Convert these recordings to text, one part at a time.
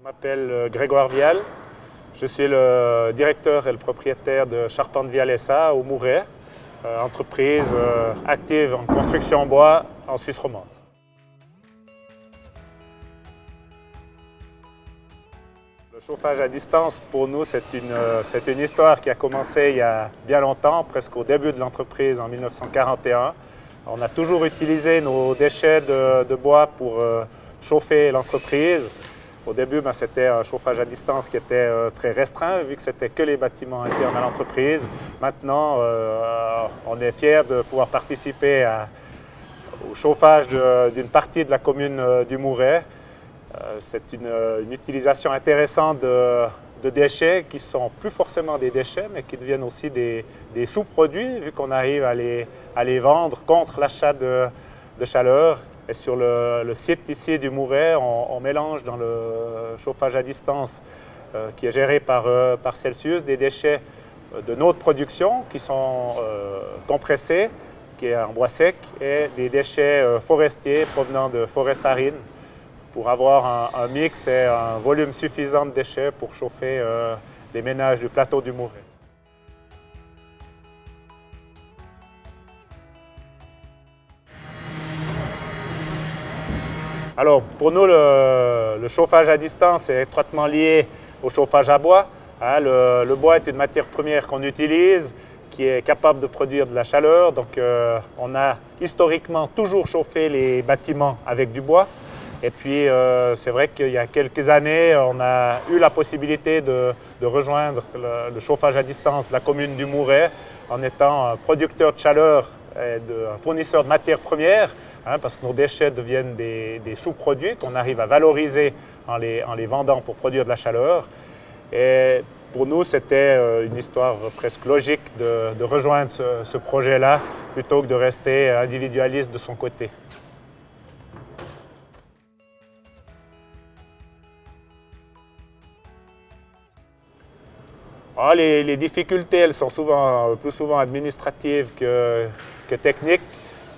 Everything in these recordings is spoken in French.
Je m'appelle Grégoire Vial, je suis le directeur et le propriétaire de Charpente Vial SA au Mouret, entreprise active en construction en bois en Suisse romande. Le chauffage à distance, pour nous, c'est une histoire qui a commencé il y a bien longtemps, presque au début de l'entreprise en 1941. On a toujours utilisé nos déchets de bois pour chauffer l'entreprise. Au début, c'était un chauffage à distance qui était très restreint, vu que c'était que les bâtiments internes à l'entreprise. Maintenant, on est fiers de pouvoir participer au chauffage d'une partie de la commune du Mouret. C'est une utilisation intéressante de déchets qui ne sont plus forcément des déchets, mais qui deviennent aussi des sous-produits, vu qu'on arrive à les vendre contre l'achat de chaleur. Et sur le site ici du Mouret, on mélange dans le chauffage à distance qui est géré par Celsius des déchets de notre production qui sont compressés, qui est en bois sec, et des déchets forestiers provenant de forêts sarines pour avoir un mix et un volume suffisant de déchets pour chauffer les ménages du plateau du Mouret. Alors, pour nous, le chauffage à distance est étroitement lié au chauffage à bois. Le bois est une matière première qu'on utilise, qui est capable de produire de la chaleur. Donc, on a historiquement toujours chauffé les bâtiments avec du bois. Et puis, c'est vrai qu'il y a quelques années, on a eu la possibilité de rejoindre le chauffage à distance de la commune du Mouret en étant un producteur de chaleur et un fournisseur de matières premières, parce que nos déchets deviennent des sous-produits qu'on arrive à valoriser en les vendant pour produire de la chaleur. Et pour nous, c'était une histoire presque logique de rejoindre ce projet-là plutôt que de rester individualiste de son côté. Les difficultés, elles sont plus souvent administratives que techniques.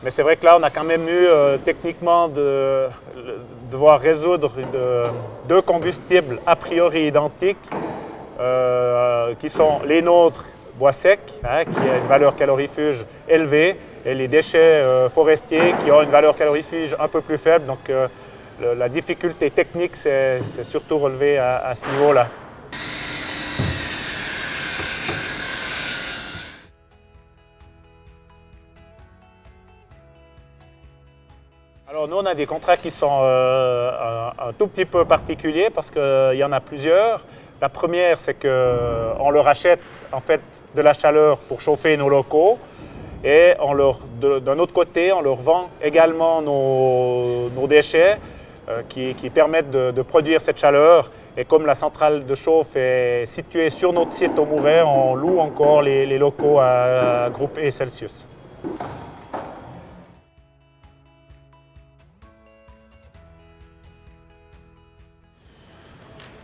Mais c'est vrai que là, on a quand même eu techniquement de devoir résoudre deux combustibles a priori identiques qui sont les nôtres, bois sec, qui a une valeur calorifuge élevée, et les déchets forestiers qui ont une valeur calorifuge un peu plus faible. Donc la difficulté technique, c'est surtout relevé à ce niveau-là. Alors nous, on a des contrats qui sont un tout petit peu particuliers parce qu'il y en a plusieurs. La première, c'est qu'on leur achète en fait de la chaleur pour chauffer nos locaux, et d'un autre côté, on leur vend également nos déchets qui permettent de produire cette chaleur. Et comme la centrale de chauffe est située sur notre site au Mouret, on loue encore les locaux à Groupe E Celsius.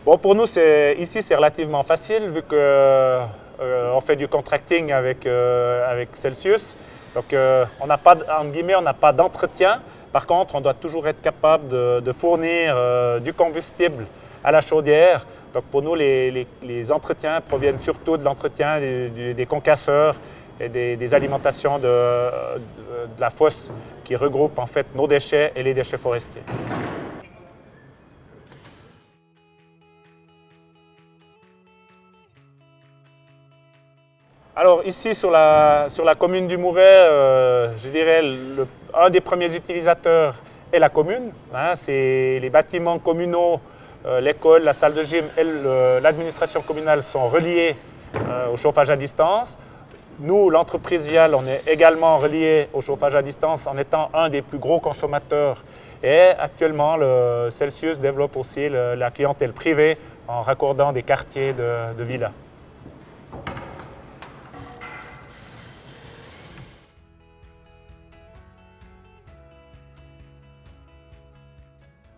Bon, pour nous, ici, c'est relativement facile vu qu'on fait du contracting avec Celsius. Donc, on n'a pas, entre guillemets, on n'a pas d'entretien. Par contre, on doit toujours être capable de fournir du combustible à la chaudière. Donc, pour nous, les entretiens proviennent surtout de l'entretien des concasseurs et des alimentations de la fosse qui regroupe en fait nos déchets et les déchets forestiers. Alors ici sur la commune du Mouret, je dirais un des premiers utilisateurs est la commune. C'est les bâtiments communaux, l'école, la salle de gym et l'administration communale sont reliés au chauffage à distance. Nous, l'entreprise Vial, on est également reliés au chauffage à distance en étant un des plus gros consommateurs. Et actuellement, le Celsius développe aussi la clientèle privée en raccordant des quartiers de villas.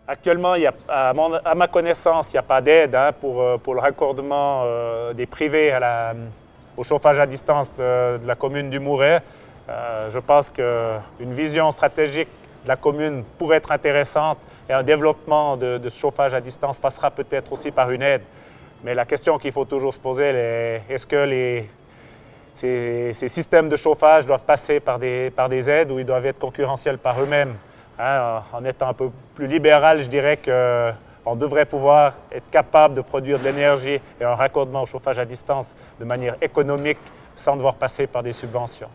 Actuellement, à ma connaissance, il n'y a pas d'aide pour le raccordement des privés au chauffage à distance de la commune du Mouret. Je pense qu'une vision stratégique de la commune pourrait être intéressante Et un développement de ce chauffage à distance passera peut-être aussi par une aide. Mais la question qu'il faut toujours se poser, est-ce que ces systèmes de chauffage doivent passer par des aides ou ils doivent être concurrentiels par eux-mêmes? En étant un peu plus libéral, je dirais qu'on devrait pouvoir être capable de produire de l'énergie et un raccordement au chauffage à distance de manière économique sans devoir passer par des subventions.